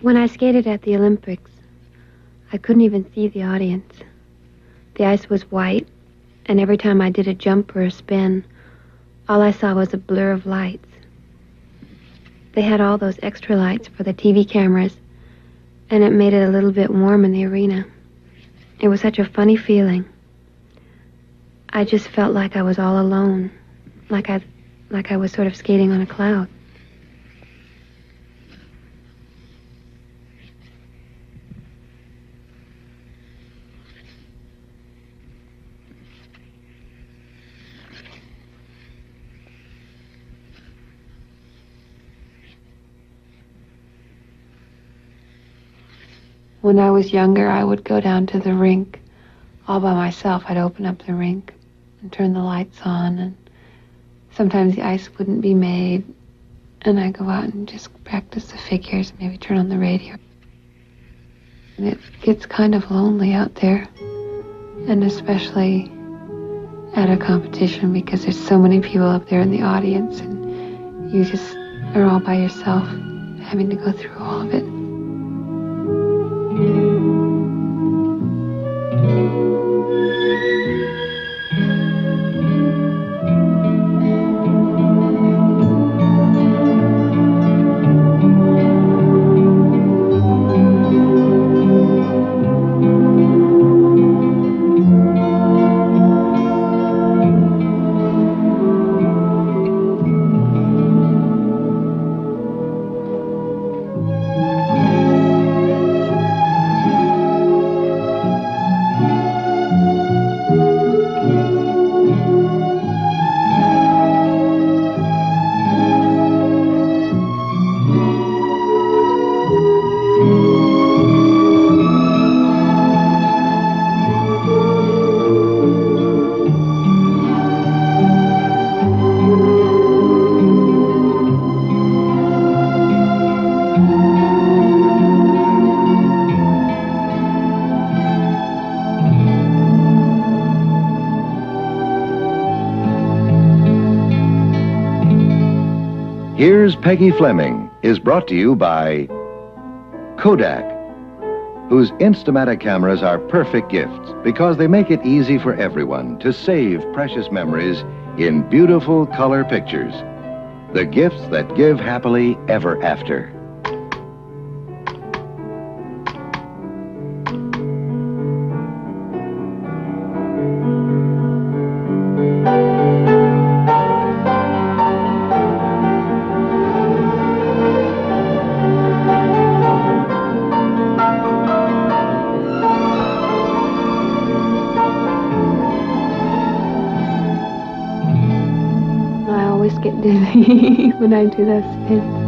When I skated at the Olympics, I couldn't even see the audience. The ice was white, and every time I did a jump or a spin, all I saw was a blur of lights. They had all those extra lights for the TV cameras, and it made it a little bit warm in the arena. It was such a funny feeling. I just felt like I was all alone, like I was sort of skating on a cloud. When I was younger, I would go down to the rink all by myself. I'd open up the rink and turn the lights on, and sometimes the ice wouldn't be made, and I'd go out and just practice the figures, maybe turn on the radio. And it gets kind of lonely out there, and especially at a competition, because there's so many people up there in the audience, and you just are all by yourself, having to go through all of it. Here's Peggy Fleming is brought to you by Kodak, whose Instamatic cameras are perfect gifts because they make it easy for everyone to save precious memories in beautiful color pictures. The gifts that give happily ever after. I always get dizzy when I do those spins.